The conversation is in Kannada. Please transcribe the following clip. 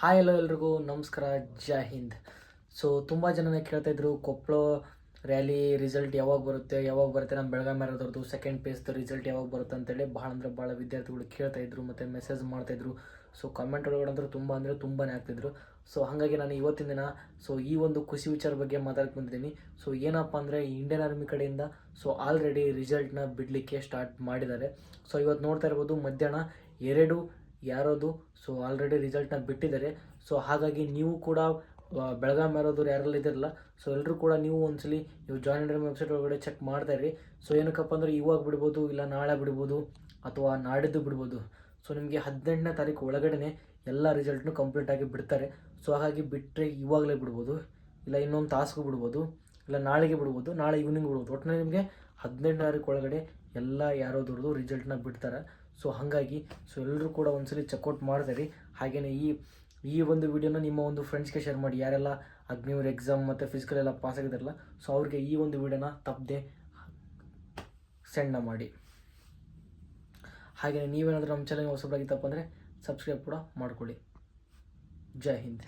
ಹಾಯ್ ಎಲ್ಲೋ ಎಲ್ರಿಗೂ ನಮಸ್ಕಾರ, ಜೈ ಹಿಂದ್. ಸೊ ತುಂಬ ಜನನೇ ಕೇಳ್ತಾಯಿದ್ರು ಕೊಪ್ಪಳ ರ್ಯಾಲಿ ರಿಸಲ್ಟ್ ಯಾವಾಗ ಬರುತ್ತೆ ನಮ್ಮ ಬೆಳಗಾವಿ ಮ್ಯಾರಥಾನ್ದು ಸೆಕೆಂಡ್ ಪೇಸ್ದು ರಿಸಲ್ಟ್ ಯಾವಾಗ ಬರುತ್ತೆ ಅಂತೇಳಿ ಭಾಳ ವಿದ್ಯಾರ್ಥಿಗಳು ಕೇಳ್ತಾಯಿದ್ರು ಮತ್ತು ಮೆಸೇಜ್ ಮಾಡ್ತಾಯಿದ್ರು. ಸೊ ಕಾಮೆಂಟ್ ಒಳಗಡೆ ಅಂತೂ ತುಂಬಾ ಆಗ್ತಿದ್ರು. ಸೊ ಹಾಗಾಗಿ ನಾನು ಇವತ್ತಿನ ದಿನ ಈ ಒಂದು ಖುಷಿ ವಿಚಾರ ಬಗ್ಗೆ ಮಾತಾಡಕ್ಕೆ ಬಂದಿದ್ದೀನಿ. ಸೊ ಏನಪ್ಪ ಅಂದರೆ ಇಂಡಿಯನ್ ಆರ್ಮಿ ಕಡೆಯಿಂದ ಆಲ್ರೆಡಿ ರಿಸಲ್ಟ್ನ ಬಿಡಲಿಕ್ಕೆ ಸ್ಟಾರ್ಟ್ ಮಾಡಿದ್ದಾರೆ. ಸೊ ಇವತ್ತು ನೋಡ್ತಾ ಇರ್ಬೋದು ಮಧ್ಯಾಹ್ನ 2 ಯಾರೋದು ಆಲ್ರೆಡಿ ರಿಸಲ್ಟ್ನ ಬಿಟ್ಟಿದ್ದಾರೆ. ಸೊ ಹಾಗಾಗಿ ನೀವು ಕೂಡ ಬೆಳಗಾವಿ ಮ್ಯಾರಥಾನ್ ಯಾರೆಲ್ಲ ಇದ್ದಿರಲ್ಲ, ಸೊ ಎಲ್ಲರೂ ಕೂಡ ನೀವು ಒಂದ್ಸಲಿ ಜಾಯಿನ್ ಇಂಡಿಯನ್ ವೆಬ್ಸೈಟ್ ಒಳಗಡೆ ಚೆಕ್ ಮಾಡ್ತಾ ಇರಿ. ಸೊ ಏನಕ್ಕಪ್ಪ ಅಂದರೆ ಇವಾಗ ಬಿಡ್ಬೋದು, ಇಲ್ಲ ನಾಳೆ ಬಿಡ್ಬೋದು, ಅಥವಾ ನಾಡಿದ್ದು ಬಿಡ್ಬೋದು. ಸೊ ನಿಮಗೆ 18ನೇ ತಾರೀಕು ಒಳಗಡೆ ಎಲ್ಲ ರಿಸಲ್ಟ್ನು ಕಂಪ್ಲೀಟಾಗಿ ಬಿಡ್ತಾರೆ. ಸೊ ಹಾಗಾಗಿ ಬಿಟ್ಟರೆ ಇವಾಗಲೇ ಬಿಡ್ಬೋದು, ಇಲ್ಲ ಇನ್ನೊಂದು ತಾಸಿಗೂ ಬಿಡ್ಬೋದು, ಇಲ್ಲ ನಾಳೆಗೆ ಬಿಡ್ಬೋದು, ನಾಳೆ ಈವ್ನಿಂಗ್ ಬಿಡ್ಬೋದು. ಒಟ್ಟಿನಲ್ಲಿ ನಿಮಗೆ 18ನೇ ತಾರೀಕು ಒಳಗಡೆ ಎಲ್ಲ ಯಾರೋದ್ರದ್ದು ರಿಸಲ್ಟ್ನ ಬಿಡ್ತಾರೆ. ಸೊ ಹಾಗಾಗಿ ಎಲ್ಲರೂ ಕೂಡ ಒಂದ್ಸಲಿ ಚೆಕ್ಔಟ್ ಮಾಡ್ತಾರೆ. ಹಾಗೆಯೇ ಈ ಒಂದು ವಿಡಿಯೋನ ನಿಮ್ಮ ಒಂದು ಫ್ರೆಂಡ್ಸ್ಗೆ ಶೇರ್ ಮಾಡಿ, ಯಾರೆಲ್ಲ ಅಗ್ನಿವೀರ್ ಎಕ್ಸಾಮ್ ಮತ್ತು ಫಿಸಿಕಲ್ ಎಲ್ಲ ಪಾಸ್ ಆಗಿದ್ದಾರಲ್ಲ, ಸೊ ಅವ್ರಿಗೆ ಈ ಒಂದು ವಿಡಿಯೋನ ತಪ್ಪದೆ ಸೆಂಡ್ ಮಾಡಿ. ಹಾಗೆಯೇ ನೀವೇನಾದರೂ ನಮ್ಮ ಚಾನಲ್ಗೆ ಹೊಸಬರಾಗಿತ್ತಪ್ಪ ಅಂದರೆ ಸಬ್ಸ್ಕ್ರೈಬ್ ಕೂಡ ಮಾಡ್ಕೊಳ್ಳಿ. ಜೈ ಹಿಂದ್.